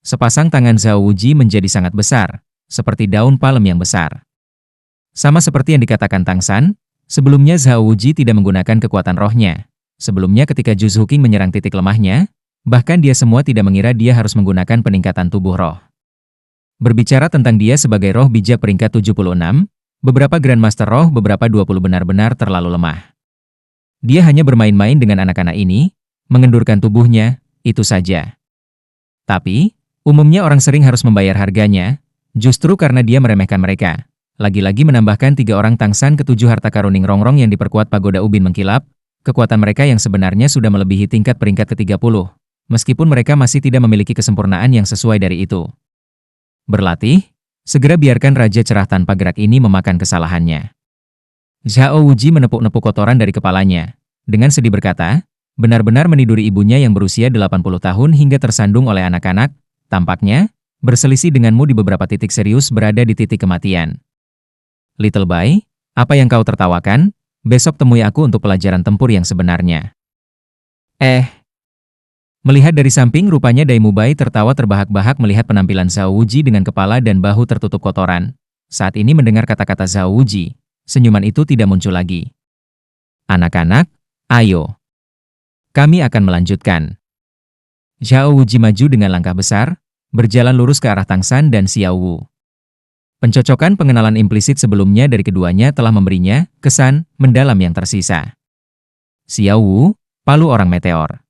Sepasang tangan Zhao Wuji menjadi sangat besar, seperti daun palem yang besar. Sama seperti yang dikatakan Tang San, sebelumnya Zhao Wuji tidak menggunakan kekuatan rohnya. Sebelumnya ketika Zhu Zuqing menyerang titik lemahnya, bahkan dia semua tidak mengira dia harus menggunakan peningkatan tubuh roh. Berbicara tentang dia sebagai roh bijak peringkat 76, beberapa Grandmaster roh beberapa 20 benar-benar terlalu lemah. Dia hanya bermain-main dengan anak-anak ini, mengendurkan tubuhnya, itu saja. Tapi, umumnya orang sering harus membayar harganya, justru karena dia meremehkan mereka. Lagi-lagi menambahkan 3 orang Tang San ke-7 harta karun rongrong yang diperkuat pagoda ubin mengkilap, kekuatan mereka yang sebenarnya sudah melebihi tingkat peringkat ke-30, meskipun mereka masih tidak memiliki kesempurnaan yang sesuai dari itu. Berlatih, segera biarkan Raja Cerah tanpa gerak ini memakan kesalahannya. Zhao Wuji menepuk-nepuk kotoran dari kepalanya, dengan sedih berkata, benar-benar meniduri ibunya yang berusia 80 tahun hingga tersandung oleh anak-anak, tampaknya, berselisih denganmu di beberapa titik serius berada di titik kematian. Little Bai, apa yang kau tertawakan? Besok temui aku untuk pelajaran tempur yang sebenarnya. Melihat dari samping rupanya Dai Mubai tertawa terbahak-bahak melihat penampilan Zhao Wuji dengan kepala dan bahu tertutup kotoran. Saat ini mendengar kata-kata Zhao Wuji, senyuman itu tidak muncul lagi. Anak-anak, ayo. Kami akan melanjutkan. Zhao Wuji maju dengan langkah besar, berjalan lurus ke arah Tang San dan Xiao Wu. Pencocokan pengenalan implisit sebelumnya dari keduanya telah memberinya kesan mendalam yang tersisa. Xiao Wu, palu orang meteor.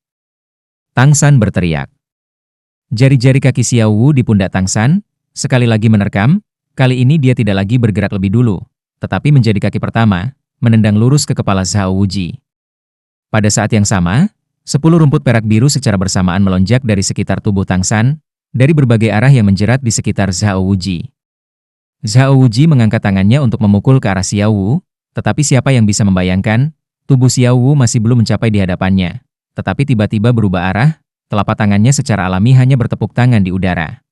Tang San berteriak. Jari-jari kaki Xiao Wu di pundak Tang San, sekali lagi menerkam, kali ini dia tidak lagi bergerak lebih dulu, tetapi menjadi kaki pertama, menendang lurus ke kepala Zhao Wuji. Pada saat yang sama, 10 rumput perak biru secara bersamaan melonjak dari sekitar tubuh Tang San, dari berbagai arah yang menjerat di sekitar Zhao Wuji. Zhao Wuji mengangkat tangannya untuk memukul ke arah Xiao Wu, tetapi siapa yang bisa membayangkan, tubuh Xiao Wu masih belum mencapai di hadapannya, tetapi tiba-tiba berubah arah, telapak tangannya secara alami hanya bertepuk tangan di udara.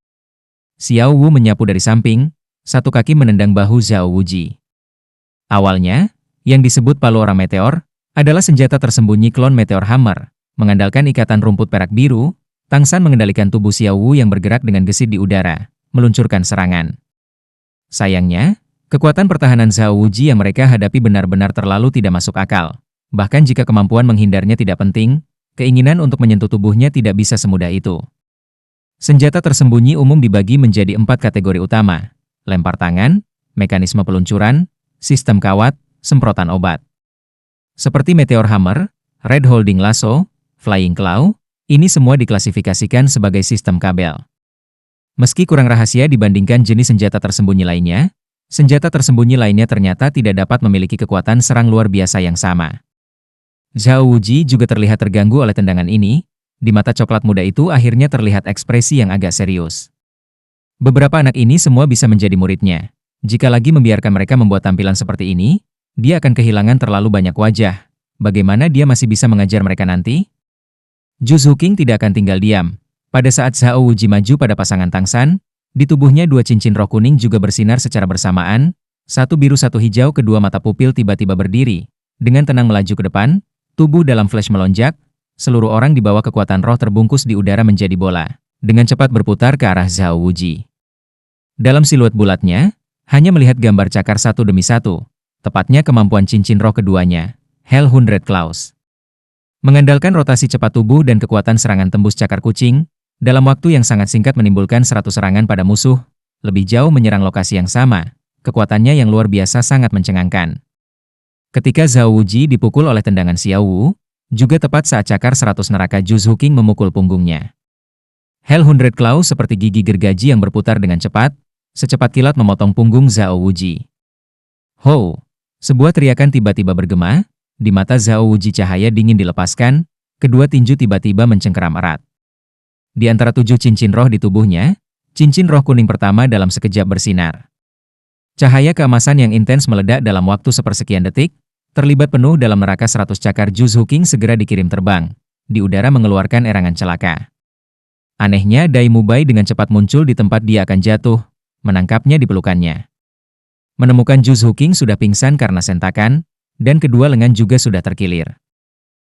Xiao Wu menyapu dari samping, satu kaki menendang bahu Zhao Wuji. Awalnya, yang disebut palu orang meteor, adalah senjata tersembunyi klon Meteor Hammer. Mengandalkan ikatan rumput perak biru, Tang San mengendalikan tubuh Xiao Wu yang bergerak dengan gesit di udara, meluncurkan serangan. Sayangnya, kekuatan pertahanan Zhao Wuji yang mereka hadapi benar-benar terlalu tidak masuk akal. Bahkan jika kemampuan menghindarnya tidak penting, keinginan untuk menyentuh tubuhnya tidak bisa semudah itu. Senjata tersembunyi umum dibagi menjadi 4 kategori utama: lempar tangan, mekanisme peluncuran, sistem kawat, semprotan obat. Seperti Meteor Hammer, Red Holding Lasso, Flying Claw, ini semua diklasifikasikan sebagai sistem kabel. Meski kurang rahasia dibandingkan jenis senjata tersembunyi lainnya, senjata tersembunyi lainnya ternyata tidak dapat memiliki kekuatan serang luar biasa yang sama. Zhao Wuji juga terlihat terganggu oleh tendangan ini, di mata coklat muda itu akhirnya terlihat ekspresi yang agak serius. Beberapa anak ini semua bisa menjadi muridnya. Jika lagi membiarkan mereka membuat tampilan seperti ini, dia akan kehilangan terlalu banyak wajah. Bagaimana dia masih bisa mengajar mereka nanti? Zhu Zuqing tidak akan tinggal diam. Pada saat Zhao Wuji maju pada pasangan Tang San, di tubuhnya 2 cincin roh kuning juga bersinar secara bersamaan, satu biru satu hijau, kedua mata pupil tiba-tiba berdiri. Dengan tenang melaju ke depan, tubuh dalam flash melonjak, seluruh orang di bawah kekuatan roh terbungkus di udara menjadi bola, dengan cepat berputar ke arah Zhao Wuji. Dalam siluet bulatnya, hanya melihat gambar cakar satu demi satu, tepatnya kemampuan cincin roh keduanya, Hell 100 Claws. Mengandalkan rotasi cepat tubuh dan kekuatan serangan tembus cakar kucing, dalam waktu yang sangat singkat menimbulkan 100 serangan pada musuh, lebih jauh menyerang lokasi yang sama, kekuatannya yang luar biasa sangat mencengangkan. Ketika Zhao Wuji dipukul oleh tendangan Xiao Wu, juga tepat saat cakar 100 neraka Zhu Zuqing memukul punggungnya. Hell 100 Claw seperti gigi gergaji yang berputar dengan cepat, secepat kilat memotong punggung Zhao Wuji. Ho! Sebuah teriakan tiba-tiba bergema, di mata Zhao Wuji cahaya dingin dilepaskan, kedua tinju tiba-tiba mencengkeram erat. Di antara 7 cincin roh di tubuhnya, cincin roh kuning pertama dalam sekejap bersinar. Cahaya keemasan yang intens meledak dalam waktu sepersekian detik, terlibat penuh dalam neraka 100 cakar Zhu Zuqing segera dikirim terbang, di udara mengeluarkan erangan celaka. Anehnya Dai Mubai dengan cepat muncul di tempat dia akan jatuh, menangkapnya di pelukannya. Menemukan Zhu Zuqing sudah pingsan karena sentakan, dan kedua lengan juga sudah terkilir.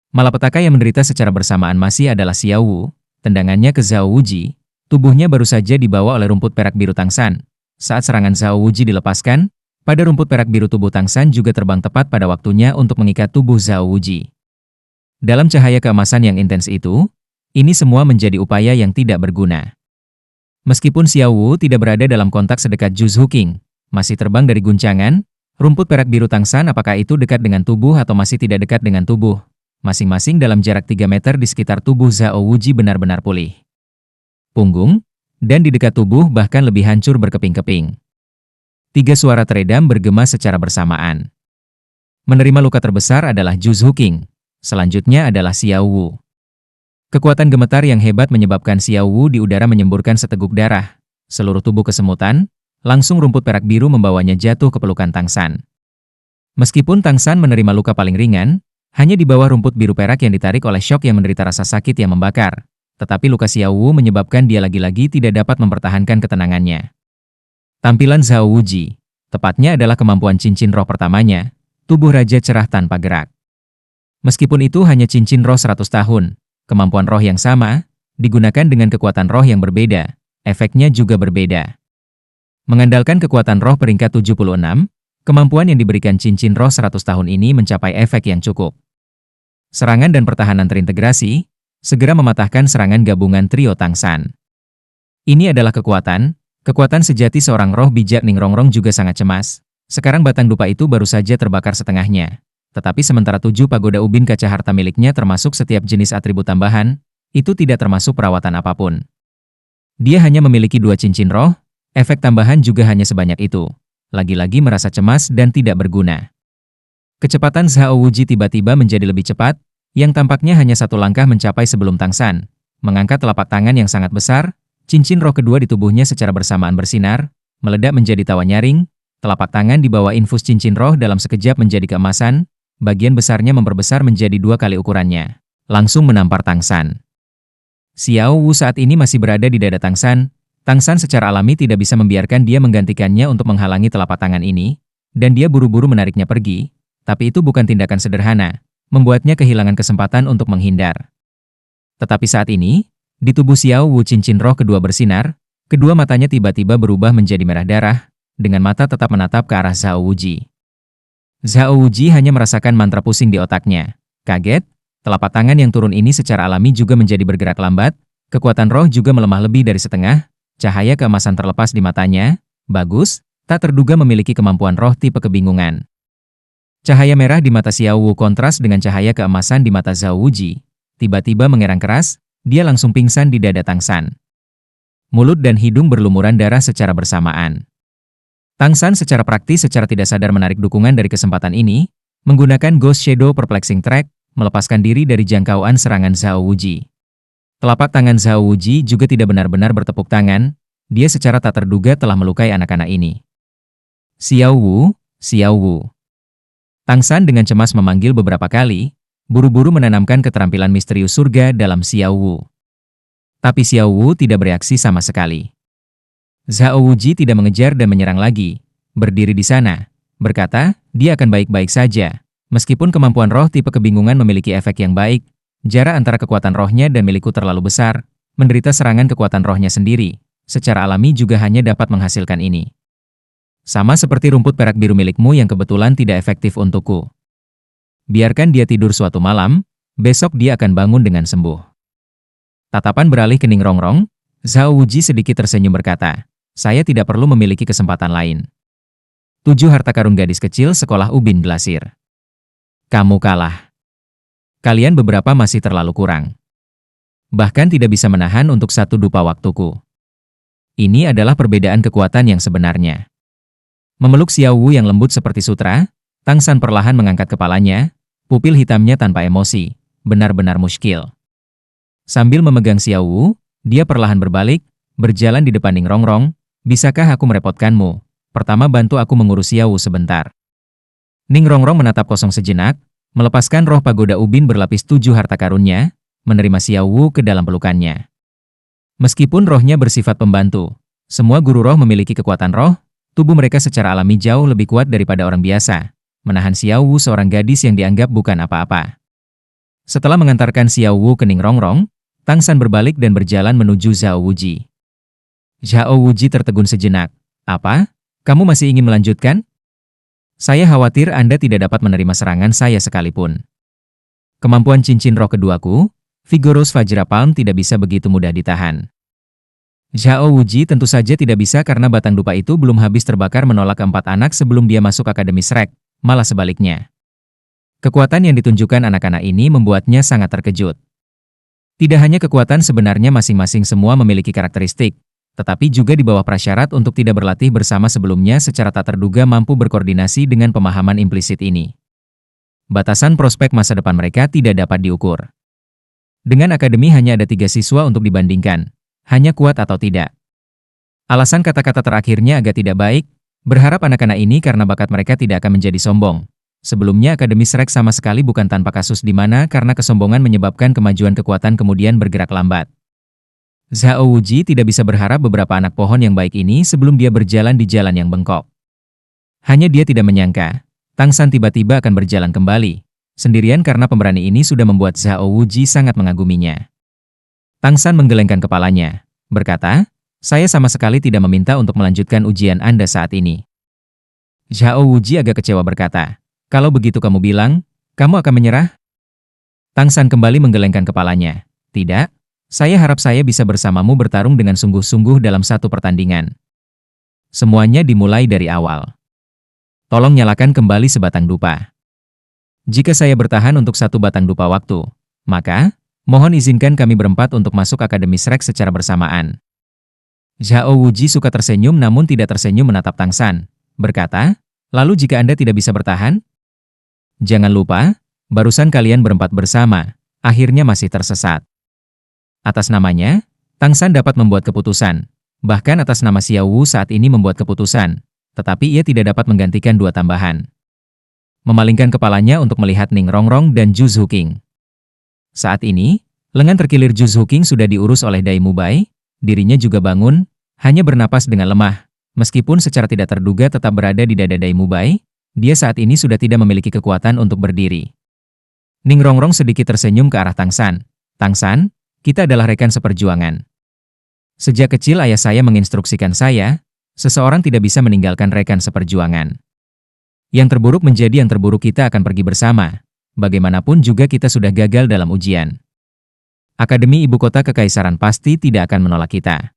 Malapetaka yang menderita secara bersamaan masih adalah Xiao Wu, tendangannya ke Zhao Wuji, Tubuhnya baru saja dibawa oleh rumput perak biru Tang San. Saat serangan Zhao Wuji dilepaskan, pada rumput perak biru tubuh Tang San juga terbang tepat pada waktunya untuk mengikat tubuh Zhao Wuji. Dalam cahaya keemasan yang intens itu, ini semua menjadi upaya yang tidak berguna. Meskipun Xiao Wu tidak berada dalam kontak sedekat Zhu Zuqing, masih terbang dari guncangan, rumput perak biru Tang San apakah itu dekat dengan tubuh atau masih tidak dekat dengan tubuh, masing-masing dalam jarak 3 meter di sekitar tubuh Zhao Wuji benar-benar pulih. Punggung, dan di dekat tubuh bahkan lebih hancur berkeping-keping. 3 suara teredam bergema secara bersamaan. Menerima luka terbesar adalah Zhu Zuqing, selanjutnya adalah Xiao Wu. Kekuatan gemetar yang hebat menyebabkan Xiao Wu di udara menyemburkan seteguk darah. Seluruh tubuh kesemutan, langsung rumput perak biru membawanya jatuh ke pelukan Tang San. Meskipun Tang San menerima luka paling ringan, hanya di bawah rumput biru perak yang ditarik oleh syok yang menderita rasa sakit yang membakar. Tetapi luka Xiao Wu menyebabkan dia lagi-lagi tidak dapat mempertahankan ketenangannya. Tampilan Zhao Wuji, tepatnya adalah kemampuan cincin roh pertamanya, tubuh raja cerah tanpa gerak. Meskipun itu hanya cincin roh 100 tahun, kemampuan roh yang sama, digunakan dengan kekuatan roh yang berbeda, efeknya juga berbeda. Mengandalkan kekuatan roh peringkat 76, kemampuan yang diberikan cincin roh 100 tahun ini mencapai efek yang cukup. Serangan dan pertahanan terintegrasi, segera mematahkan serangan gabungan trio Tang San. Ini adalah kekuatan sejati seorang roh bijak. Ning Rongrong juga sangat cemas. Sekarang batang dupa itu baru saja terbakar setengahnya. Tetapi sementara 7 pagoda ubin kaca harta miliknya termasuk setiap jenis atribut tambahan, itu tidak termasuk perawatan apapun. Dia hanya memiliki 2 cincin roh, efek tambahan juga hanya sebanyak itu. Lagi-lagi merasa cemas dan tidak berguna. Kecepatan Zhao Wuji tiba-tiba menjadi lebih cepat, yang tampaknya hanya 1 langkah mencapai sebelum Tang San. Mengangkat telapak tangan yang sangat besar, cincin roh kedua di tubuhnya secara bersamaan bersinar, meledak menjadi tawa nyaring, telapak tangan di bawah infus cincin roh dalam sekejap menjadi keemasan, bagian besarnya memperbesar menjadi 2 kali ukurannya. Langsung menampar Tang San. Xiao Wu saat ini masih berada di dada Tang San. Tang San secara alami tidak bisa membiarkan dia menggantikannya untuk menghalangi telapak tangan ini, dan dia buru-buru menariknya pergi, tapi itu bukan tindakan sederhana, membuatnya kehilangan kesempatan untuk menghindar. Tetapi saat ini, di tubuh Xiao Wu cincin roh kedua bersinar, kedua matanya tiba-tiba berubah menjadi merah darah, dengan mata tetap menatap ke arah Zhao Wuji. Zhao Wuji hanya merasakan mantra pusing di otaknya. Kaget, telapak tangan yang turun ini secara alami juga menjadi bergerak lambat, kekuatan roh juga melemah lebih dari setengah, cahaya keemasan terlepas di matanya, bagus, tak terduga memiliki kemampuan roh tipe kebingungan. Cahaya merah di mata Xiao Wu kontras dengan cahaya keemasan di mata Zhao Wuji. Tiba-tiba mengerang keras, dia langsung pingsan di dada Tang San. Mulut dan hidung berlumuran darah secara bersamaan. Tang San secara praktis secara tidak sadar menarik dukungan dari kesempatan ini, menggunakan Ghost Shadow Perplexing Track, melepaskan diri dari jangkauan serangan Zhao Wuji. Telapak tangan Zhao Wuji juga tidak benar-benar bertepuk tangan, dia secara tak terduga telah melukai anak-anak ini. Xiao Wu, Xiao Wu. Tang San dengan cemas memanggil beberapa kali, buru-buru menanamkan keterampilan misterius surga dalam Xiao Wu. Tapi Xiao Wu tidak bereaksi sama sekali. Zhao Wuji tidak mengejar dan menyerang lagi, berdiri di sana, berkata, dia akan baik-baik saja. Meskipun kemampuan roh tipe kebingungan memiliki efek yang baik, jarak antara kekuatan rohnya dan milikku terlalu besar, menderita serangan kekuatan rohnya sendiri, secara alami juga hanya dapat menghasilkan ini. Sama seperti rumput perak biru milikmu yang kebetulan tidak efektif untukku. Biarkan dia tidur suatu malam, besok dia akan bangun dengan sembuh. Tatapan beralih ke Ning Rongrong, Zhao Wuji sedikit tersenyum berkata, saya tidak perlu memiliki kesempatan lain. 7 harta karun gadis kecil sekolah ubin glasir. Kamu kalah. Kalian beberapa masih terlalu kurang. Bahkan tidak bisa menahan untuk 1 dupa waktuku. Ini adalah perbedaan kekuatan yang sebenarnya. Memeluk Xiao Wu yang lembut seperti sutra, Tang San perlahan mengangkat kepalanya, pupil hitamnya tanpa emosi, benar-benar muskil. Sambil memegang Xiao Wu, dia perlahan berbalik, berjalan di depan Ning Rongrong, bisakah aku merepotkanmu? Pertama bantu aku mengurus Xiao Wu sebentar. Ning Rongrong menatap kosong sejenak, melepaskan roh pagoda ubin berlapis 7 harta karunnya, menerima Xiao Wu ke dalam pelukannya. Meskipun rohnya bersifat pembantu, semua guru roh memiliki kekuatan roh, tubuh mereka secara alami jauh lebih kuat daripada orang biasa, menahan Xiao Wu seorang gadis yang dianggap bukan apa-apa. Setelah mengantarkan Xiao Wu ke Ning Rongrong, Tang San berbalik dan berjalan menuju Zhao Wuji. Zhao Wuji tertegun sejenak. Apa? Kamu masih ingin melanjutkan? Saya khawatir Anda tidak dapat menerima serangan saya sekalipun. Kemampuan cincin roh keduaku, Vigorous Vajra Palm tidak bisa begitu mudah ditahan. Zhao Wuji tentu saja tidak bisa karena batang dupa itu belum habis terbakar menolak keempat anak sebelum dia masuk Akademi Shrek, malah sebaliknya. Kekuatan yang ditunjukkan anak-anak ini membuatnya sangat terkejut. Tidak hanya kekuatan sebenarnya masing-masing semua memiliki karakteristik, tetapi juga di bawah prasyarat untuk tidak berlatih bersama sebelumnya secara tak terduga mampu berkoordinasi dengan pemahaman implisit ini. Batasan prospek masa depan mereka tidak dapat diukur. Dengan akademi hanya ada 3 siswa untuk dibandingkan, hanya kuat atau tidak. Alasan kata-kata terakhirnya agak tidak baik, berharap anak-anak ini karena bakat mereka tidak akan menjadi sombong. Sebelumnya Akademi Shrek sama sekali bukan tanpa kasus di mana karena kesombongan menyebabkan kemajuan kekuatan kemudian bergerak lambat. Zhao Wuji tidak bisa berharap beberapa anak pohon yang baik ini sebelum dia berjalan di jalan yang bengkok. Hanya dia tidak menyangka, Tang San tiba-tiba akan berjalan kembali, sendirian karena pemberani ini sudah membuat Zhao Wuji sangat mengaguminya. Tang San menggelengkan kepalanya, berkata, saya sama sekali tidak meminta untuk melanjutkan ujian Anda saat ini. Zhao Wuji agak kecewa berkata, kalau begitu kamu bilang, kamu akan menyerah? Tang San kembali menggelengkan kepalanya, tidak. Saya harap saya bisa bersamamu bertarung dengan sungguh-sungguh dalam satu pertandingan. Semuanya dimulai dari awal. Tolong nyalakan kembali sebatang dupa. Jika saya bertahan untuk satu batang dupa waktu, maka, mohon izinkan kami berempat untuk masuk Akademi Shrek secara bersamaan. Zhao Wuji suka tersenyum namun tidak tersenyum menatap Tang San, berkata, lalu jika Anda tidak bisa bertahan? Jangan lupa, barusan kalian berempat bersama, akhirnya masih tersesat. Atas namanya, Tang San dapat membuat keputusan. Bahkan atas nama Xiao Wu saat ini membuat keputusan. Tetapi ia tidak dapat menggantikan 2 tambahan. Memalingkan kepalanya untuk melihat Ning Rongrong dan Zhu Zuqing. Saat ini, lengan terkilir Zhu Zuqing sudah diurus oleh Dai Mubai. Dirinya juga bangun, hanya bernapas dengan lemah. Meskipun secara tidak terduga tetap berada di dada Dai Mubai, dia saat ini sudah tidak memiliki kekuatan untuk berdiri. Ning Rongrong sedikit tersenyum ke arah Tang San. Tang San, kita adalah rekan seperjuangan. Sejak kecil ayah saya menginstruksikan saya, seseorang tidak bisa meninggalkan rekan seperjuangan. Yang terburuk menjadi yang terburuk kita akan pergi bersama. Bagaimanapun juga kita sudah gagal dalam ujian. Akademi Ibu Kota Kekaisaran pasti tidak akan menolak kita.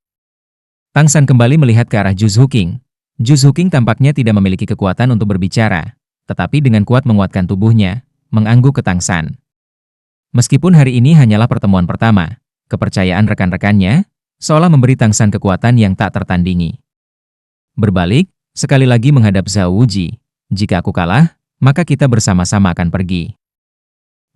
Tang San kembali melihat ke arah Zhu Zuqing. Zhu Zuqing tampaknya tidak memiliki kekuatan untuk berbicara, tetapi dengan kuat menguatkan tubuhnya, mengangguk ke Tang San. Meskipun hari ini hanyalah pertemuan pertama, kepercayaan rekan-rekannya seolah memberi Tang San kekuatan yang tak tertandingi. Berbalik, sekali lagi menghadap Zhao Wuji. Jika aku kalah, maka kita bersama-sama akan pergi.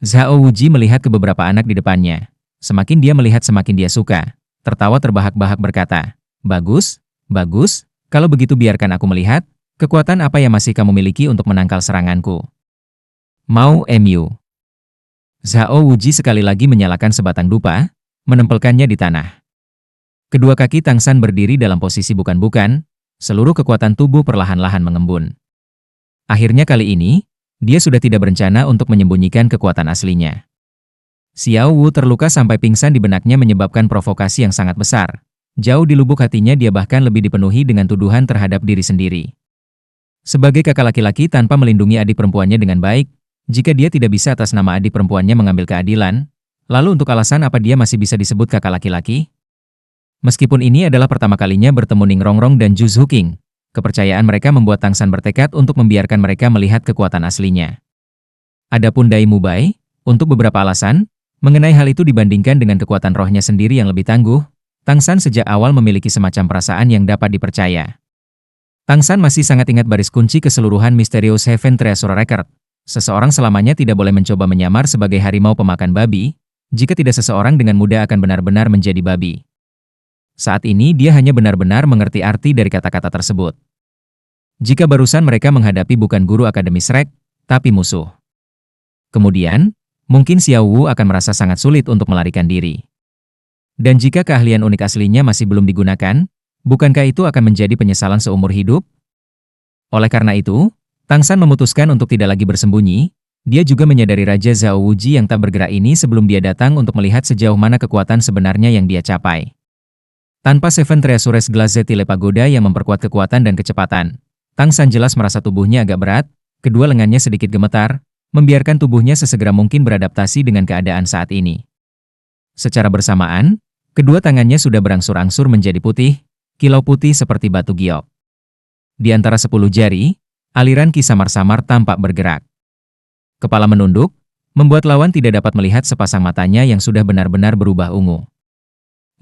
Zhao Wuji melihat ke beberapa anak di depannya. Semakin dia melihat semakin dia suka. Tertawa terbahak-bahak berkata, bagus, bagus, kalau begitu biarkan aku melihat, kekuatan apa yang masih kamu miliki untuk menangkal seranganku. Mau MU. Zhao Wuji sekali lagi menyalakan sebatang dupa, menempelkannya di tanah. Kedua kaki Tang San berdiri dalam posisi bukan-bukan, seluruh kekuatan tubuh perlahan-lahan mengembun. Akhirnya kali ini, dia sudah tidak berencana untuk menyembunyikan kekuatan aslinya. Xiao Wu terluka sampai pingsan di benaknya menyebabkan provokasi yang sangat besar. Jauh di lubuk hatinya dia bahkan lebih dipenuhi dengan tuduhan terhadap diri sendiri. Sebagai kakak laki-laki tanpa melindungi adik perempuannya dengan baik, jika dia tidak bisa atas nama adik perempuannya mengambil keadilan, lalu untuk alasan apa dia masih bisa disebut kakak laki-laki? Meskipun ini adalah pertama kalinya bertemu Ning Rongrong dan Zhu Zuqing, kepercayaan mereka membuat Tang San bertekad untuk membiarkan mereka melihat kekuatan aslinya. Adapun Dai Mubai, untuk beberapa alasan, mengenai hal itu dibandingkan dengan kekuatan rohnya sendiri yang lebih tangguh, Tang San sejak awal memiliki semacam perasaan yang dapat dipercaya. Tang San masih sangat ingat baris kunci keseluruhan Mysterious Heaven Treasure Record. Seseorang selamanya tidak boleh mencoba menyamar sebagai harimau pemakan babi, jika tidak seseorang dengan mudah akan benar-benar menjadi babi. Saat ini dia hanya benar-benar mengerti arti dari kata-kata tersebut. Jika barusan mereka menghadapi bukan guru Akademi Shrek, tapi musuh. Kemudian, mungkin Xiao Wu akan merasa sangat sulit untuk melarikan diri. Dan jika keahlian unik aslinya masih belum digunakan, bukankah itu akan menjadi penyesalan seumur hidup? Oleh karena itu, Tang San memutuskan untuk tidak lagi bersembunyi. Dia juga menyadari Raja Zhao Wuji yang tak bergerak ini sebelum dia datang untuk melihat sejauh mana kekuatan sebenarnya yang dia capai. Tanpa Seven Treasures Glazed Pagoda yang memperkuat kekuatan dan kecepatan, Tang San jelas merasa tubuhnya agak berat, kedua lengannya sedikit gemetar, membiarkan tubuhnya sesegera mungkin beradaptasi dengan keadaan saat ini. Secara bersamaan, kedua tangannya sudah berangsur-angsur menjadi putih, kilau putih seperti batu giok. Di antara 10 jari, aliran ki samar-samar tampak bergerak. Kepala menunduk, membuat lawan tidak dapat melihat sepasang matanya yang sudah benar-benar berubah ungu.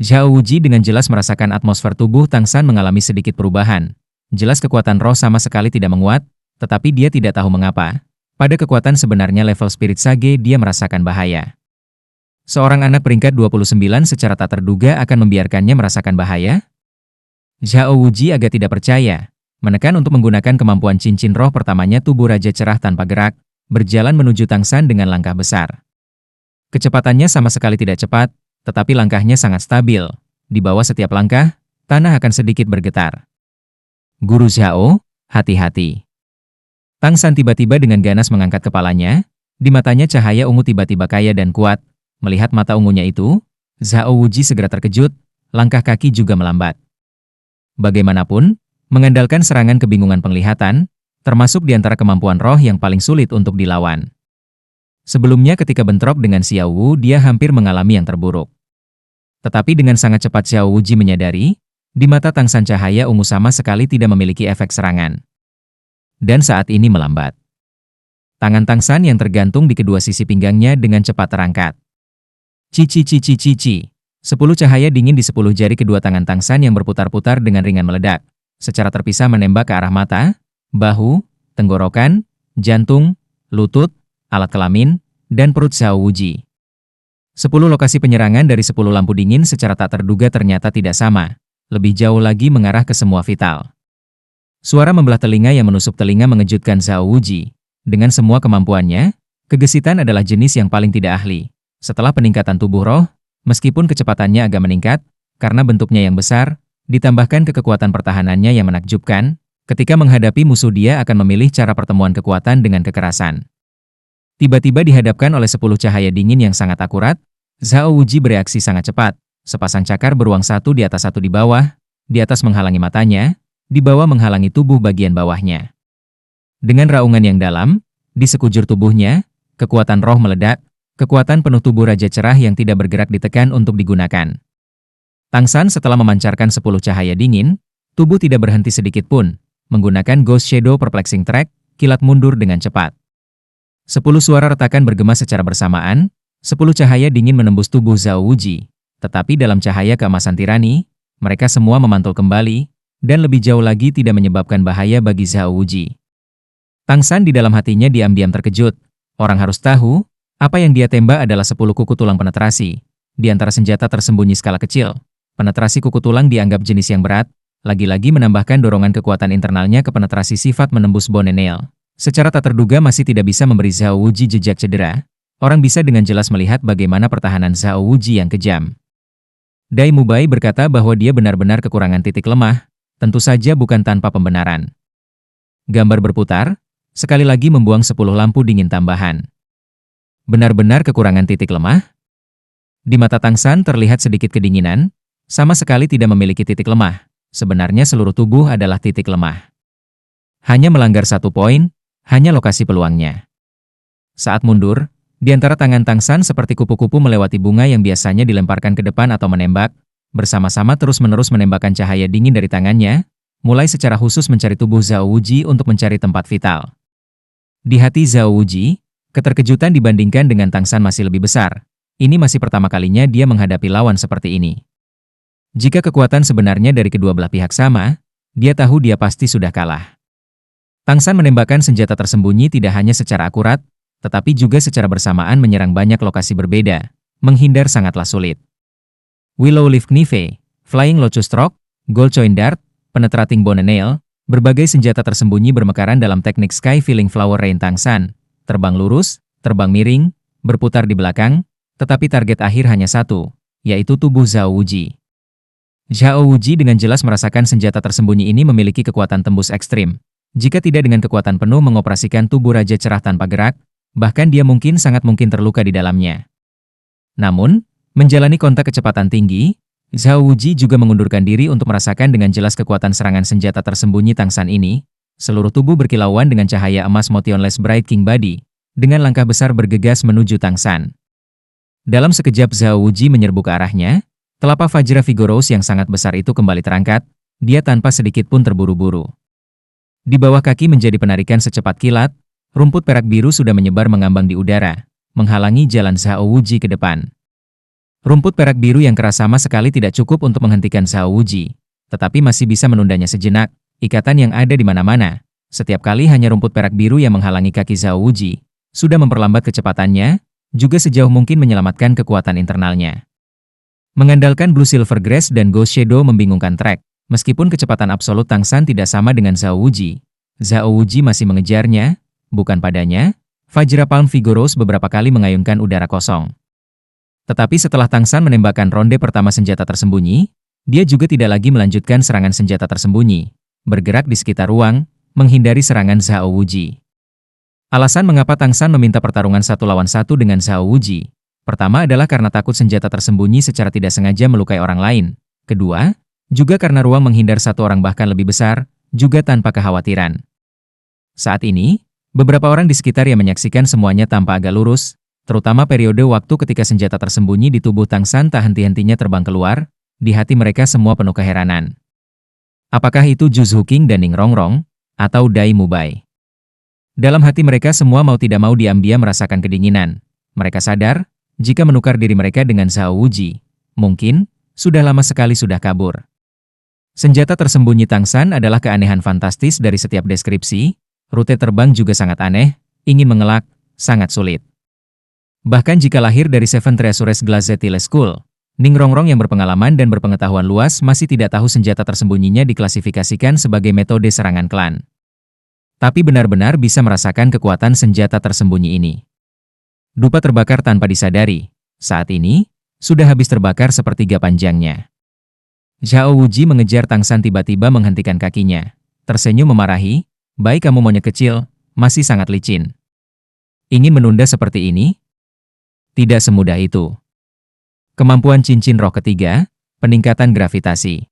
Zhao Wuji dengan jelas merasakan atmosfer tubuh Tang San mengalami sedikit perubahan. Jelas kekuatan roh sama sekali tidak menguat, tetapi dia tidak tahu mengapa. Pada kekuatan sebenarnya level spirit sage dia merasakan bahaya. Seorang anak peringkat 29 secara tak terduga akan membiarkannya merasakan bahaya? Zhao Wuji agak tidak percaya, menekan untuk menggunakan kemampuan cincin roh pertamanya tubuh Raja Cerah tanpa gerak, berjalan menuju Tang San dengan langkah besar. Kecepatannya sama sekali tidak cepat, tetapi langkahnya sangat stabil. Di bawah setiap langkah, tanah akan sedikit bergetar. Guru Zhao, hati-hati. Tang San tiba-tiba dengan ganas mengangkat kepalanya, di matanya cahaya ungu tiba-tiba kaya dan kuat. Melihat mata ungunya itu, Zhao Wuji segera terkejut, langkah kaki juga melambat. Bagaimanapun, mengandalkan serangan kebingungan penglihatan, termasuk di antara kemampuan roh yang paling sulit untuk dilawan. Sebelumnya ketika bentrok dengan Xiao Wu dia hampir mengalami yang terburuk. Tetapi dengan sangat cepat Xiao Wuji menyadari, di mata Tang San cahaya ungu sama sekali tidak memiliki efek serangan. Dan saat ini melambat. Tangan Tang San yang tergantung di kedua sisi pinggangnya dengan cepat terangkat. Cici. 10 cahaya dingin di 10 jari kedua tangan Tang San yang berputar-putar dengan ringan meledak, secara terpisah menembak ke arah mata, bahu, tenggorokan, jantung, lutut, alat kelamin, dan perut Zhao Wuji. 10 lokasi penyerangan dari 10 lampu dingin secara tak terduga ternyata tidak sama, lebih jauh lagi mengarah ke semua vital. Suara membelah telinga yang menusuk telinga mengejutkan Zhao Wuji. Dengan semua kemampuannya, kegesitan adalah jenis yang paling tidak ahli. Setelah peningkatan tubuh roh, meskipun kecepatannya agak meningkat, karena bentuknya yang besar, ditambahkan ke kekuatan pertahanannya yang menakjubkan, ketika menghadapi musuh dia akan memilih cara pertemuan kekuatan dengan kekerasan. Tiba-tiba dihadapkan oleh 10 cahaya dingin yang sangat akurat, Zhao Wuji bereaksi sangat cepat. Sepasang cakar beruang satu di atas satu di bawah, di atas menghalangi matanya, di bawah menghalangi tubuh bagian bawahnya. Dengan raungan yang dalam, di sekujur tubuhnya, kekuatan roh meledak, kekuatan penuh tubuh Raja Cerah yang tidak bergerak ditekan untuk digunakan. Tang San setelah memancarkan 10 cahaya dingin, tubuh tidak berhenti sedikit pun, menggunakan Ghost Shadow Perplexing Track, kilat mundur dengan cepat. 10 suara retakan bergema secara bersamaan, 10 cahaya dingin menembus tubuh Zhao Wuji, tetapi dalam cahaya keemasan tirani, mereka semua memantul kembali, dan lebih jauh lagi tidak menyebabkan bahaya bagi Zhao Wuji. Tang San di dalam hatinya diam-diam terkejut. Orang harus tahu, apa yang dia tembak adalah 10 kuku tulang penetrasi. Di antara senjata tersembunyi skala kecil, penetrasi kuku tulang dianggap jenis yang berat, lagi-lagi menambahkan dorongan kekuatan internalnya ke penetrasi sifat menembus bone nail. Secara tak terduga masih tidak bisa memberi Zhao Wuji jejak cedera. Orang bisa dengan jelas melihat bagaimana pertahanan Zhao Wuji yang kejam. Dai Mubai berkata bahwa dia benar-benar kekurangan titik lemah, tentu saja bukan tanpa pembenaran. Gambar berputar, sekali lagi membuang 10 lampu dingin tambahan. Benar-benar kekurangan titik lemah? Di mata Tang San terlihat sedikit kedinginan, sama sekali tidak memiliki titik lemah. Sebenarnya seluruh tubuh adalah titik lemah. Hanya melanggar 1 poin, hanya lokasi peluangnya. Saat mundur, di antara tangan Tang San seperti kupu-kupu melewati bunga yang biasanya dilemparkan ke depan atau menembak, bersama-sama terus-menerus menembakkan cahaya dingin dari tangannya, mulai secara khusus mencari tubuh Zhao Wuji untuk mencari tempat vital. Di hati Zhao Wuji, keterkejutan dibandingkan dengan Tang San masih lebih besar. Ini masih pertama kalinya dia menghadapi lawan seperti ini. Jika kekuatan sebenarnya dari kedua belah pihak sama, dia tahu dia pasti sudah kalah. Tang San menembakkan senjata tersembunyi tidak hanya secara akurat, tetapi juga secara bersamaan menyerang banyak lokasi berbeda. Menghindar sangatlah sulit. Willow Leaf Knife, Flying Lotus Stroke, Gold Coin Dart, Penetrating Bone Nail, berbagai senjata tersembunyi bermekaran dalam teknik Sky Filling Flower Rain Tang San. Terbang lurus, terbang miring, berputar di belakang, tetapi target akhir hanya satu, yaitu tubuh Zhao Wuji. Zhao Wuji dengan jelas merasakan senjata tersembunyi ini memiliki kekuatan tembus ekstrim. Jika tidak dengan kekuatan penuh mengoperasikan tubuh Raja Cerah tanpa gerak, bahkan dia sangat mungkin terluka di dalamnya. Namun, menjalani kontak kecepatan tinggi, Zhao Wuji juga mengundurkan diri untuk merasakan dengan jelas kekuatan serangan senjata tersembunyi Tang San ini. Seluruh tubuh berkilauan dengan cahaya emas motionless Bright King Body. Dengan langkah besar bergegas menuju Tang San. Dalam sekejap Zhao Wuji menyerbu ke arahnya, telapak Vajra Vigorous yang sangat besar itu kembali terangkat, dia tanpa sedikit pun terburu-buru. Di bawah kaki menjadi penarikan secepat kilat, rumput perak biru sudah menyebar mengambang di udara, menghalangi jalan Zhao Wuji ke depan. Rumput perak biru yang keras sama sekali tidak cukup untuk menghentikan Zhao Wuji, tetapi masih bisa menundanya sejenak, ikatan yang ada di mana-mana. Setiap kali hanya rumput perak biru yang menghalangi kaki Zhao Wuji, sudah memperlambat kecepatannya, juga sejauh mungkin menyelamatkan kekuatan internalnya. Mengandalkan Blue Silver Grass dan Ghost Shadow membingungkan Trek, meskipun kecepatan absolut Tang San tidak sama dengan Zhao Wuji. Zhao Wuji masih mengejarnya, bukan padanya. Vajra Palm Vigorous beberapa kali mengayunkan udara kosong. Tetapi setelah Tang San menembakkan ronde pertama senjata tersembunyi, dia juga tidak lagi melanjutkan serangan senjata tersembunyi, bergerak di sekitar ruang, menghindari serangan Zhao Wuji. Alasan mengapa Tang San meminta pertarungan 1 lawan 1 dengan Zhao Wuji. Pertama adalah karena takut senjata tersembunyi secara tidak sengaja melukai orang lain. Kedua, juga karena ruang menghindar satu orang bahkan lebih besar, juga tanpa kekhawatiran. Saat ini, beberapa orang di sekitar yang menyaksikan semuanya tampak agak lurus, terutama periode waktu ketika senjata tersembunyi di tubuh Tang San tak henti-hentinya terbang keluar, di hati mereka semua penuh keheranan. Apakah itu Zhu King dan Ning Rongrong, atau Dai Mubai? Dalam hati mereka semua mau tidak mau diam-diam merasakan kedinginan. Mereka sadar, jika menukar diri mereka dengan Zhao Wuji, mungkin sudah lama sekali sudah kabur. Senjata tersembunyi Tang San adalah keanehan fantastis dari setiap deskripsi, rute terbang juga sangat aneh, ingin mengelak, sangat sulit. Bahkan jika lahir dari Seven Treasures Glazetile School, Ning Rongrong yang berpengalaman dan berpengetahuan luas masih tidak tahu senjata tersembunyinya diklasifikasikan sebagai metode serangan klan. Tapi benar-benar bisa merasakan kekuatan senjata tersembunyi ini. Dupa terbakar tanpa disadari. Saat ini, sudah habis terbakar sepertiga panjangnya. Zhao Wuji mengejar Tang San tiba-tiba menghentikan kakinya. Tersenyum memarahi, "Baik kamu monyet kecil, masih sangat licin. Ingin menunda seperti ini?" Tidak semudah itu. Kemampuan cincin roh ketiga, peningkatan gravitasi.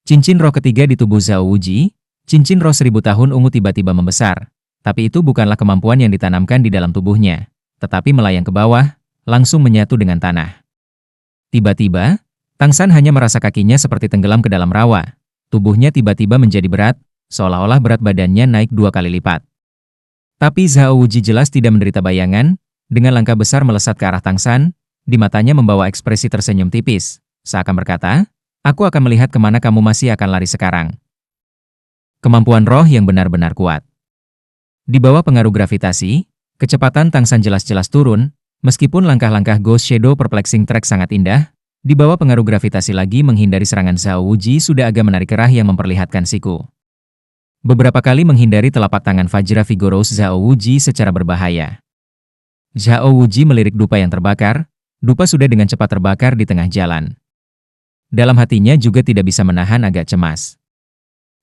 Cincin roh ketiga di tubuh Zhao Wuji, cincin roh 1000 tahun ungu tiba-tiba membesar, tapi itu bukanlah kemampuan yang ditanamkan di dalam tubuhnya, tetapi melayang ke bawah, langsung menyatu dengan tanah. Tiba-tiba, Tang San hanya merasa kakinya seperti tenggelam ke dalam rawa, tubuhnya tiba-tiba menjadi berat, seolah-olah berat badannya naik 2 kali lipat. Tapi Zhao Wuji jelas tidak menderita bayangan, dengan langkah besar melesat ke arah Tang San, di matanya membawa ekspresi tersenyum tipis, seakan berkata, "Aku akan melihat kemana kamu masih akan lari sekarang." Kemampuan roh yang benar-benar kuat. Di bawah pengaruh gravitasi, kecepatan Tang San jelas-jelas turun, meskipun langkah-langkah Ghost Shadow Perplexing Track sangat indah, di bawah pengaruh gravitasi lagi menghindari serangan Zhao Wuji sudah agak menarik kerah yang memperlihatkan siku. Beberapa kali menghindari telapak tangan Vajra Vigorous Zhao Wuji secara berbahaya. Zhao Wuji melirik dupa yang terbakar, dupa sudah dengan cepat terbakar di tengah jalan. Dalam hatinya juga tidak bisa menahan agak cemas.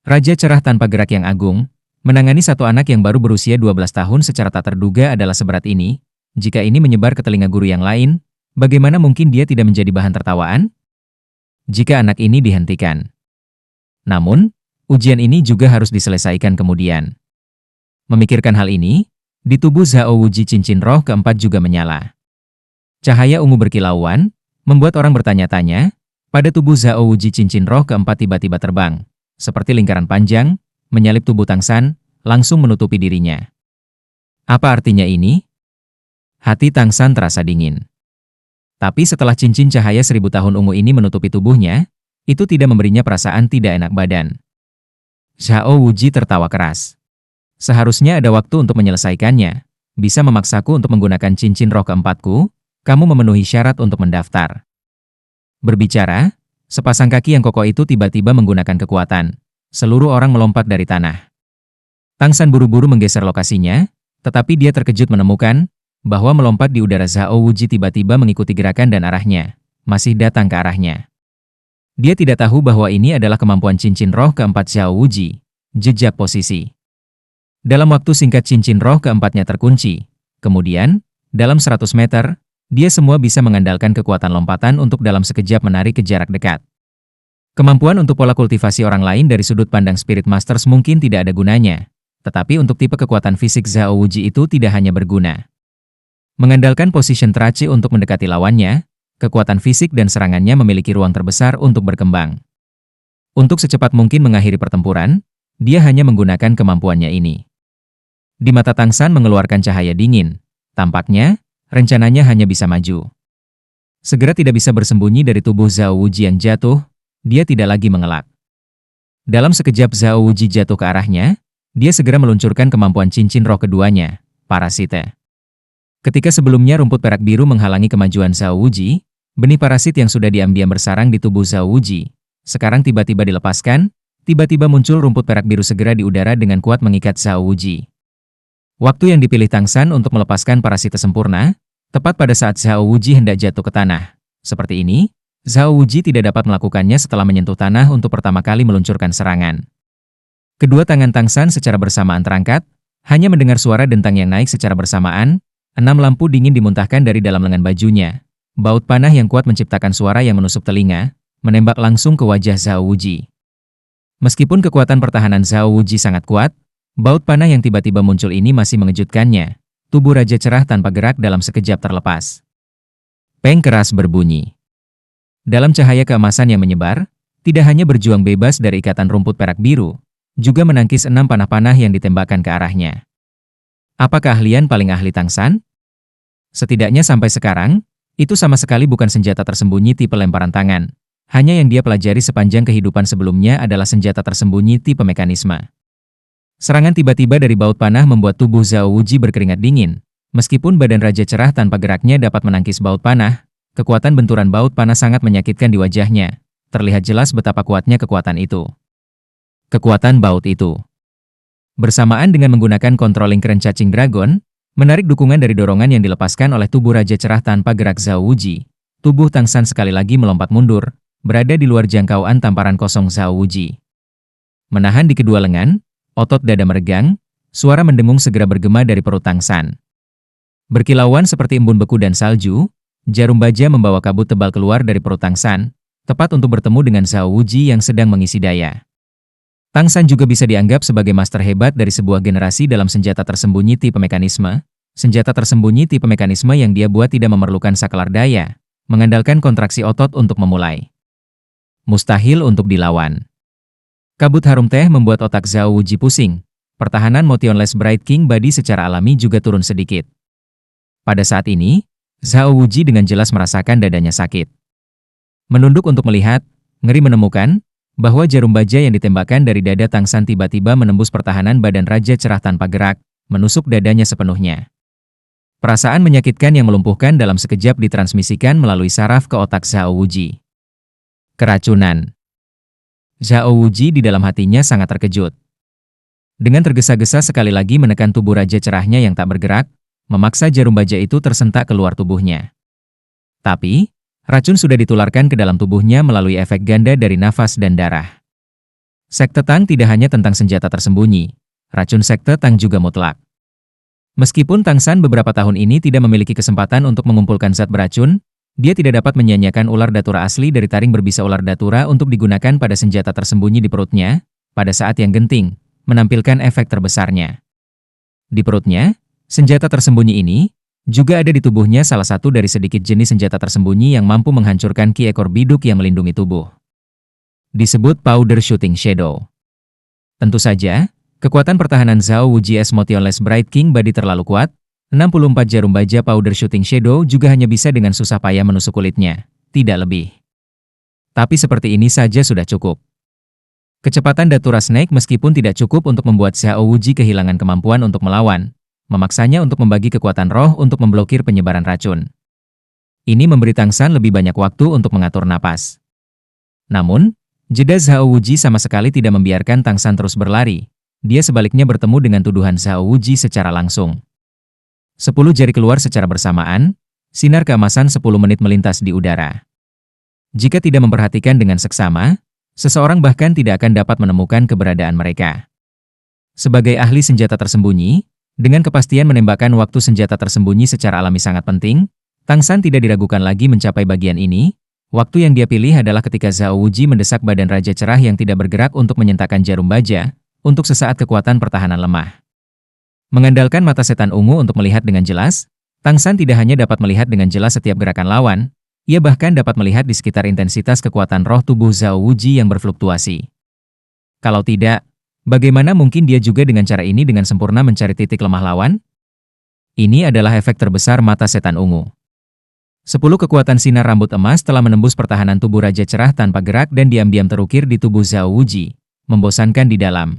Raja cerah tanpa gerak yang agung, menangani satu anak yang baru berusia 12 tahun secara tak terduga adalah seberat ini. Jika ini menyebar ke telinga guru yang lain, bagaimana mungkin dia tidak menjadi bahan tertawaan? Jika anak ini dihentikan. Namun, ujian ini juga harus diselesaikan kemudian. Memikirkan hal ini, di tubuh Zhao Wuji cincin roh keempat juga menyala. Cahaya ungu berkilauan, membuat orang bertanya-tanya, pada tubuh Zhao Wuji cincin roh keempat tiba-tiba terbang. Seperti lingkaran panjang, menyalip tubuh Tang San, langsung menutupi dirinya. Apa artinya ini? Hati Tang San terasa dingin. Tapi setelah cincin cahaya 1000 tahun ungu ini menutupi tubuhnya, itu tidak memberinya perasaan tidak enak badan. Zhao Wuji tertawa keras. Seharusnya ada waktu untuk menyelesaikannya. Bisa memaksaku untuk menggunakan cincin roh keempatku, kamu memenuhi syarat untuk mendaftar. Berbicara, sepasang kaki yang kokoh itu tiba-tiba menggunakan kekuatan. Seluruh orang melompat dari tanah. Tang San buru-buru menggeser lokasinya, tetapi dia terkejut menemukan bahwa melompat di udara Zhao Wuji tiba-tiba mengikuti gerakan dan arahnya, masih datang ke arahnya. Dia tidak tahu bahwa ini adalah kemampuan cincin roh keempat Zhao Wuji, jejak posisi. Dalam waktu singkat cincin roh keempatnya terkunci. Kemudian, dalam 100 meter, Dia semua bisa mengandalkan kekuatan lompatan untuk dalam sekejap menarik ke jarak dekat. Kemampuan untuk pola kultivasi orang lain dari sudut pandang Spirit Masters mungkin tidak ada gunanya. Tetapi untuk tipe kekuatan fisik Zhao Wuji itu tidak hanya berguna. Mengandalkan position Trace untuk mendekati lawannya, kekuatan fisik dan serangannya memiliki ruang terbesar untuk berkembang. Untuk secepat mungkin mengakhiri pertempuran, dia hanya menggunakan kemampuannya ini. Di mata Tang San mengeluarkan cahaya dingin. Tampaknya, rencananya hanya bisa maju. Segera tidak bisa bersembunyi dari tubuh Zhao Wuji yang jatuh, dia tidak lagi mengelak. Dalam sekejap Zhao Wuji jatuh ke arahnya, dia segera meluncurkan kemampuan cincin roh keduanya, Parasite. Ketika sebelumnya rumput perak biru menghalangi kemajuan Zhao Wuji, benih parasit yang sudah diam-diam bersarang di tubuh Zhao Wuji, sekarang tiba-tiba dilepaskan, tiba-tiba muncul rumput perak biru segera di udara dengan kuat mengikat Zhao Wuji. Waktu yang dipilih Tang San untuk melepaskan parasite sempurna, tepat pada saat Zhao Wuji hendak jatuh ke tanah. Seperti ini, Zhao Wuji tidak dapat melakukannya setelah menyentuh tanah untuk pertama kali meluncurkan serangan. Kedua tangan Tang San secara bersamaan terangkat, hanya mendengar suara dentang yang naik secara bersamaan, 6 lampu dingin dimuntahkan dari dalam lengan bajunya. Baut panah yang kuat menciptakan suara yang menusuk telinga, menembak langsung ke wajah Zhao Wuji. Meskipun kekuatan pertahanan Zhao Wuji sangat kuat, baut panah yang tiba-tiba muncul ini masih mengejutkannya. Tubuh Raja Cerah tanpa gerak dalam sekejap terlepas. Peng keras berbunyi. Dalam cahaya keemasan yang menyebar, tidak hanya berjuang bebas dari ikatan rumput perak biru, juga menangkis 6 panah-panah yang ditembakkan ke arahnya. Apa keahlian paling ahli Tang San? Setidaknya sampai sekarang, itu sama sekali bukan senjata tersembunyi tipe lemparan tangan. Hanya yang dia pelajari sepanjang kehidupan sebelumnya adalah senjata tersembunyi tipe mekanisme. Serangan tiba-tiba dari baut panah membuat tubuh Zhao Wuji berkeringat dingin. Meskipun badan Raja Cerah tanpa geraknya dapat menangkis baut panah, kekuatan benturan baut panah sangat menyakitkan di wajahnya. Terlihat jelas betapa kuatnya kekuatan itu. Kekuatan baut itu. Bersamaan dengan menggunakan controlling Kren Cacing Dragon, menarik dukungan dari dorongan yang dilepaskan oleh tubuh Raja Cerah tanpa gerak Zhao Wuji, tubuh Tang San sekali lagi melompat mundur, berada di luar jangkauan tamparan kosong Zhao Wuji. Menahan di kedua lengan, otot dada meregang, suara mendengung segera bergema dari perut Tang San. Berkilauan seperti embun beku dan salju, jarum baja membawa kabut tebal keluar dari perut Tang San, tepat untuk bertemu dengan Zhao Wuji yang sedang mengisi daya. Tang San juga bisa dianggap sebagai master hebat dari sebuah generasi dalam senjata tersembunyi tipe mekanisme. Senjata tersembunyi tipe mekanisme yang dia buat tidak memerlukan saklar daya, mengandalkan kontraksi otot untuk memulai. Mustahil untuk dilawan. Kabut harum teh membuat otak Zhao Wuji pusing. Pertahanan Motionless Bright King Body secara alami juga turun sedikit. Pada saat ini, Zhao Wuji dengan jelas merasakan dadanya sakit. Menunduk untuk melihat, ngeri menemukan bahwa jarum baja yang ditembakkan dari dada Tang San tiba-tiba menembus pertahanan badan Raja Cerah tanpa gerak, menusuk dadanya sepenuhnya. Perasaan menyakitkan yang melumpuhkan dalam sekejap ditransmisikan melalui saraf ke otak Zhao Wuji. Keracunan. Zhao Wuji di dalam hatinya sangat terkejut. Dengan tergesa-gesa sekali lagi menekan tubuh Raja Cerahnya yang tak bergerak, memaksa jarum baja itu tersentak keluar tubuhnya. Tapi, racun sudah ditularkan ke dalam tubuhnya melalui efek ganda dari nafas dan darah. Sekte Tang tidak hanya tentang senjata tersembunyi, racun Sekte Tang juga mutlak. Meskipun Tang San beberapa tahun ini tidak memiliki kesempatan untuk mengumpulkan zat beracun, dia tidak dapat menyia-nyiakan ular datura asli dari taring berbisa ular datura untuk digunakan pada senjata tersembunyi di perutnya, pada saat yang genting, menampilkan efek terbesarnya. Di perutnya, senjata tersembunyi ini, juga ada di tubuhnya salah satu dari sedikit jenis senjata tersembunyi yang mampu menghancurkan ki ekor biduk yang melindungi tubuh. Disebut Powder Shooting Shadow. Tentu saja, kekuatan pertahanan Zhao Wuji as Motionless Bright King Body terlalu kuat. 64 jarum baja Powder Shooting Shadow juga hanya bisa dengan susah payah menusuk kulitnya, tidak lebih. Tapi seperti ini saja sudah cukup. Kecepatan Datura Snake meskipun tidak cukup untuk membuat Zhao Wuji kehilangan kemampuan untuk melawan, memaksanya untuk membagi kekuatan roh untuk memblokir penyebaran racun. Ini memberi Tang San lebih banyak waktu untuk mengatur napas. Namun, jeda Zhao Wuji sama sekali tidak membiarkan Tang San terus berlari. Dia sebaliknya bertemu dengan tuduhan Zhao Wuji secara langsung. 10 jari keluar secara bersamaan, sinar keemasan 10 menit melintas di udara. Jika tidak memperhatikan dengan seksama, seseorang bahkan tidak akan dapat menemukan keberadaan mereka. Sebagai ahli senjata tersembunyi, dengan kepastian menembakkan waktu senjata tersembunyi secara alami sangat penting, Tang San tidak diragukan lagi mencapai bagian ini. Waktu yang dia pilih adalah ketika Zhao Wuji mendesak badan Raja Cerah yang tidak bergerak untuk menyentakkan jarum baja, untuk sesaat kekuatan pertahanan lemah. Mengandalkan mata setan ungu untuk melihat dengan jelas, Tang San tidak hanya dapat melihat dengan jelas setiap gerakan lawan, ia bahkan dapat melihat di sekitar intensitas kekuatan roh tubuh Zhao Wuji yang berfluktuasi. Kalau tidak, bagaimana mungkin dia juga dengan cara ini dengan sempurna mencari titik lemah lawan? Ini adalah efek terbesar mata setan ungu. 10 kekuatan sinar rambut emas telah menembus pertahanan tubuh Raja Cerah tanpa gerak dan diam-diam terukir di tubuh Zhao Wuji, membosankan di dalam.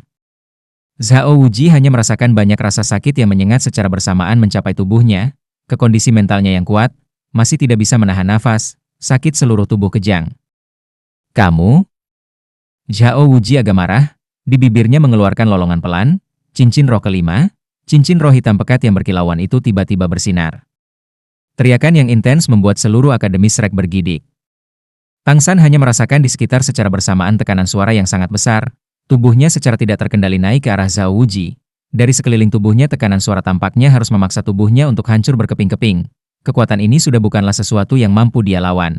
Zhao Wuji hanya merasakan banyak rasa sakit yang menyengat secara bersamaan mencapai tubuhnya, ke kondisi mentalnya yang kuat, masih tidak bisa menahan nafas, sakit seluruh tubuh kejang. Kamu? Zhao Wuji agak marah, di bibirnya mengeluarkan lolongan pelan, cincin roh kelima, cincin roh hitam pekat yang berkilauan itu tiba-tiba bersinar. Teriakan yang intens membuat seluruh Akademi Shrek bergidik. Tang San hanya merasakan di sekitar secara bersamaan tekanan suara yang sangat besar, tubuhnya secara tidak terkendali naik ke arah Zhao Wuji. Dari sekeliling tubuhnya tekanan suara tampaknya harus memaksa tubuhnya untuk hancur berkeping-keping. Kekuatan ini sudah bukanlah sesuatu yang mampu dia lawan.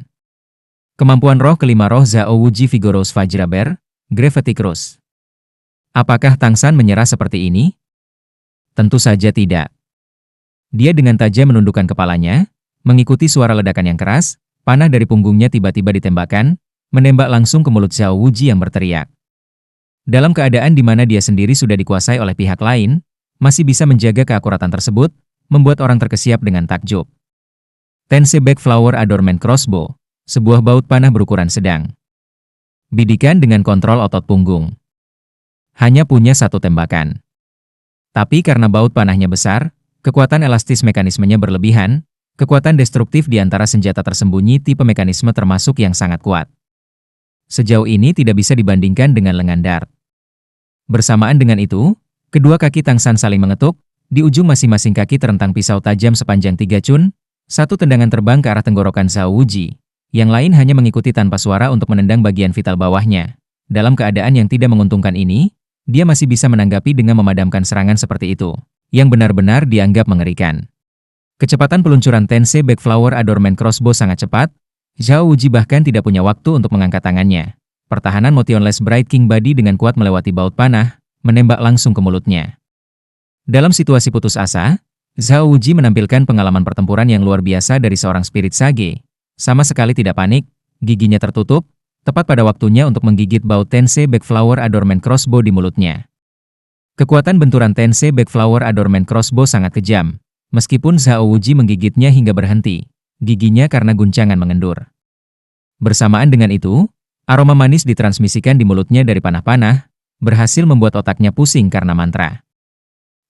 Kemampuan roh kelima roh Zhao Wuji Vigorous Vajra Bear, Gravity Crush. Apakah Tang San menyerah seperti ini? Tentu saja tidak. Dia dengan tajam menundukkan kepalanya, mengikuti suara ledakan yang keras, panah dari punggungnya tiba-tiba ditembakkan, menembak langsung ke mulut Zhao Wuji yang berteriak. Dalam keadaan di mana dia sendiri sudah dikuasai oleh pihak lain, masih bisa menjaga keakuratan tersebut, membuat orang terkesiap dengan takjub. Tensei Backflower Adornment Crossbow, sebuah baut panah berukuran sedang. Bidikan dengan kontrol otot punggung. Hanya punya satu tembakan. Tapi karena baut panahnya besar, kekuatan elastis mekanismenya berlebihan, kekuatan destruktif di antara senjata tersembunyi tipe mekanisme termasuk yang sangat kuat. Sejauh ini tidak bisa dibandingkan dengan lengan dart. Bersamaan dengan itu, kedua kaki Tang San saling mengetuk, di ujung masing-masing kaki terentang pisau tajam sepanjang 3 cun, satu tendangan terbang ke arah tenggorokan Zhao Wuji, yang lain hanya mengikuti tanpa suara untuk menendang bagian vital bawahnya. Dalam keadaan yang tidak menguntungkan ini, dia masih bisa menanggapi dengan memadamkan serangan seperti itu, yang benar-benar dianggap mengerikan. Kecepatan peluncuran Tensei Backflower Adornment Crossbow sangat cepat, Zhao Wuji bahkan tidak punya waktu untuk mengangkat tangannya. Pertahanan Motionless Bright King Body dengan kuat melewati baut panah, menembak langsung ke mulutnya. Dalam situasi putus asa, Zhao Wuji menampilkan pengalaman pertempuran yang luar biasa dari seorang spirit sage. Sama sekali tidak panik, giginya tertutup, tepat pada waktunya untuk menggigit baut Tensei Backflower Adornment Crossbow di mulutnya. Kekuatan benturan Tensei Backflower Adornment Crossbow sangat kejam. Meskipun Zhao Wuji menggigitnya hingga berhenti, giginya karena guncangan mengendur. Bersamaan dengan itu, aroma manis ditransmisikan di mulutnya dari panah-panah, berhasil membuat otaknya pusing karena mantra.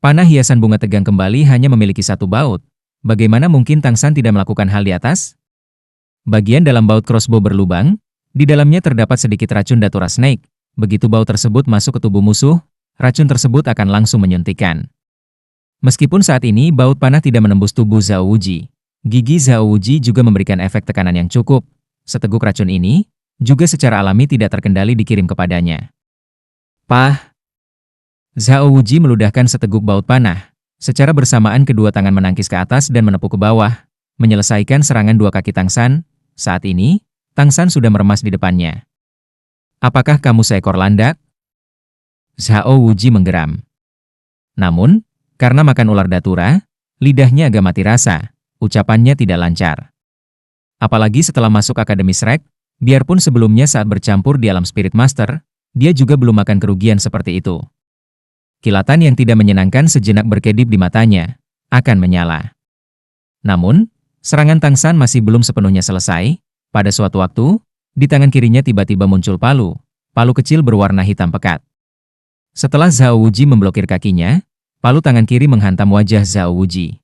Panah hiasan bunga tegang kembali hanya memiliki satu baut. Bagaimana mungkin Tang San tidak melakukan hal di atas? Bagian dalam baut crossbow berlubang, di dalamnya terdapat sedikit racun Datura Snake. Begitu baut tersebut masuk ke tubuh musuh, racun tersebut akan langsung menyuntikkan. Meskipun saat ini baut panah tidak menembus tubuh Zhao Wuji, gigi Zhao Wuji juga memberikan efek tekanan yang cukup. Seteguk racun ini, juga secara alami tidak terkendali dikirim kepadanya. Pah! Zhao Wuji meludahkan seteguk baut panah. Secara bersamaan kedua tangan menangkis ke atas dan menepuk ke bawah, menyelesaikan serangan dua kaki Tang San. Saat ini, Tang San sudah meremas di depannya. Apakah kamu seekor landak? Zhao Wuji menggeram. Namun, karena makan ular datura, lidahnya agak mati rasa, ucapannya tidak lancar. Apalagi setelah masuk Akademi Shrek, biarpun sebelumnya saat bercampur di alam Spirit Master, dia juga belum makan kerugian seperti itu. Kilatan yang tidak menyenangkan sejenak berkedip di matanya, akan menyala. Namun, serangan Tang San masih belum sepenuhnya selesai. Pada suatu waktu, di tangan kirinya tiba-tiba muncul palu kecil berwarna hitam pekat. Setelah Zhao Wuji memblokir kakinya, palu tangan kiri menghantam wajah Zhao Wuji.